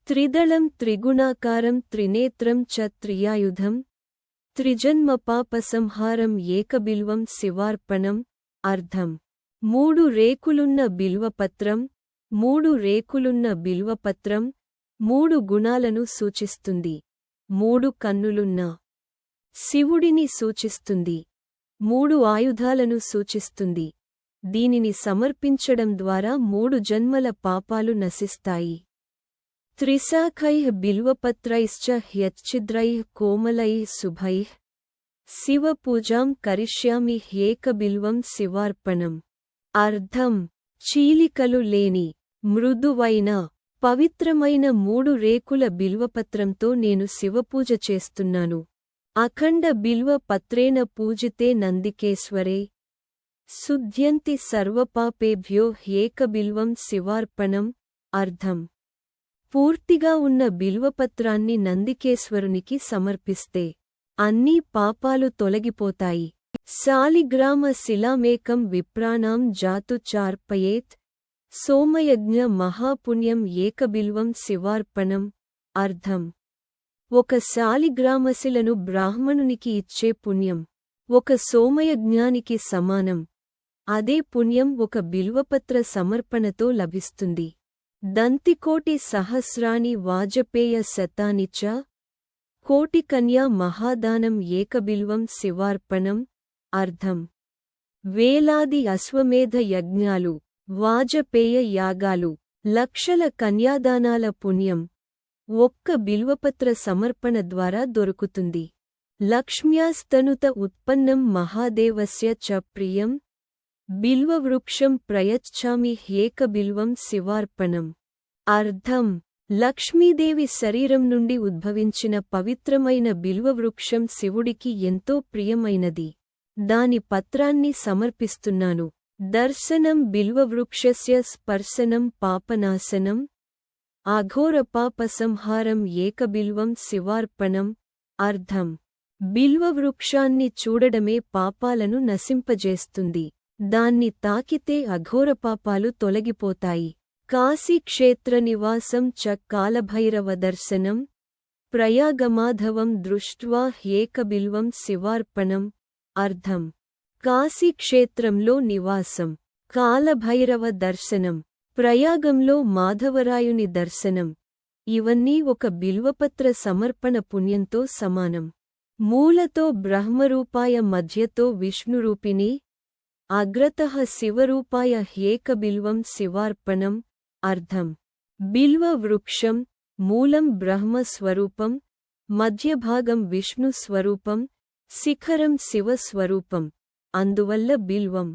త్రిదళం త్రిగుణాకారం త్రినేత్రం చ త్రియాయుధం త్రిజన్మపాపసంహారం ఏకబిల్వం శివార్పణం. అర్థం: 3 రేకులున్న బిల్వపత్రం. 3 రేకులున్న బిల్వపత్రం 3 గుణాలను సూచిస్తుంది. 3 కన్నులున్న శివుడిని సూచిస్తుంది. 3 ఆయుధాలను సూచిస్తుంది. దీనిని సమర్పించడం ద్వారా 3 జన్మల పాపాలు నశిస్తాయి. త్రిశాఖైః బిల్వపత్రైశ్చ హ్యచ్ఛిద్రైః కోమలైః శుభైః శివపూజాం కరిష్యామి ఏకబిల్వం శివార్పణం. అర్థం: చీలికలు లేని, మృదువైన, పవిత్రమైన 3 రేకుల బిల్వపత్రంతో నేను శివపూజ చేస్తున్నాను. అఖండ బిల్వ పత్రేణ పూజితే నందికేశ్వరే శుద్ధ్యంతి సర్వపాపేభ్యో ఏకబిల్వం శివార్పణం. అర్థం: పూర్తిగా ఉన్న బిల్వపత్రాన్ని నందికేశ్వరునికి సమర్పిస్తే అన్నీ పాపాలు తొలగిపోతాయి. శాలిగ్రామ శిలామేకం విప్రాణాం జాతు చార్పయేత్ సోమయజ్ఞ మహాపుణ్యం ఏకబిల్వం శివార్పణం. అర్థం: ఒక శాలిగ్రామశిలను బ్రాహ్మణునికి ఇచ్చే పుణ్యం ఒక సోమయజ్ఞానికి సమానం. అదే పుణ్యం ఒక బిల్వపత్ర సమర్పణతో లభిస్తుంది. దంతికోటి సహస్రాని వాజపేయ శతాని చ కోటికన్యా మహాదానం ఏకబిల్వం శివార్పణం. అర్థం: వేలాది అశ్వమేధ యజ్ఞాలు, వాజపేయ యాగాలు, లక్షల కన్యాదానాల పుణ్యం ఒక్క బిల్వపత్ర సమర్పణ ద్వారా దొరుకుతుంది. లక్ష్మ్యాస్తనుత ఉత్పన్నం మహాదేవస్య చ ప్రియం బిల్వవృక్షం ప్రయచ్ఛామి ఏకబిల్వం శివార్పణం. అర్థం: లక్ష్మీదేవి శరీరం నుండి ఉద్భవించిన పవిత్రమైన బిల్వవృక్షం శివుడికి ఎంతో ప్రియమైనది. దాని పత్రాన్ని సమర్పిస్తున్నాను. దర్శనం బిల్వవృక్షస్య స్పర్శనం పాపనాశనం అఘోరపాపసంహారం ఏకబిల్వం శివార్పణం. అర్థం: బిల్వవృక్షాన్ని చూడడమే పాపాలను నశింపజేస్తుంది. దాన్ని తాకితే అఘోరపాపాలు తొలగిపోతాయి. కాశీక్షేత్ర నివాసం చ కాలభైరవ దర్శనం ప్రయాగమాధవం దృష్ట్వా ఏకబిల్వం శివార్పణం. అర్థం: కాశీక్షేత్రంలో నివాసం, కాలభైరవ దర్శనం, ప్రయాగంలో మాధవరాయుని దర్శనం ఇవన్నీ ఒక బిల్వపత్ర సమర్పణ పుణ్యంతో సమానం. మూలతో బ్రహ్మరూపాయ మధ్యతో విష్ణురూపిణి అగ్రతః శివరూపాయ ఏకబిల్వం శివార్పణం. అర్థం: బిల్వ వృక్షం మూలం బ్రహ్మస్వరూపం, మధ్యభాగం విష్ణు స్వరూపం, శిఖరం శివస్వరూపం. అందువల్ల బిల్వం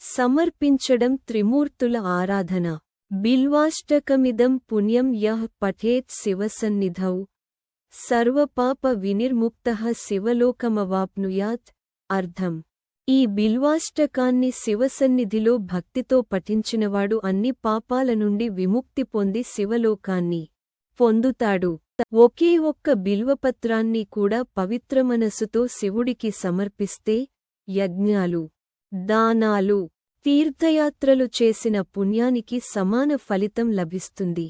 సమర్పించడం త్రిమూర్తుల ఆరాధన. బిల్వాష్టకమిదం పుణ్యం యః పఠేత్ శివసన్నిధౌ సర్వపాప వినిర్ముక్తః శివలోకమవాప్నుయాత్. అర్థం: ఈ బిల్వాష్టకాన్ని శివసన్నిధిలో భక్తితో పఠించినవాడు అన్ని పాపాల నుండి విముక్తి పొంది శివలోకాన్ని పొందుతాడు. ఒకే ఒక్క బిల్వపత్రాన్ని కూడా పవిత్రమనసుతో శివుడికి సమర్పిస్తే యజ్ఞాలు, దానాలు, తీర్థయాత్రలు చేసిన పుణ్యానికి సమాన ఫలితం లభిస్తుంది.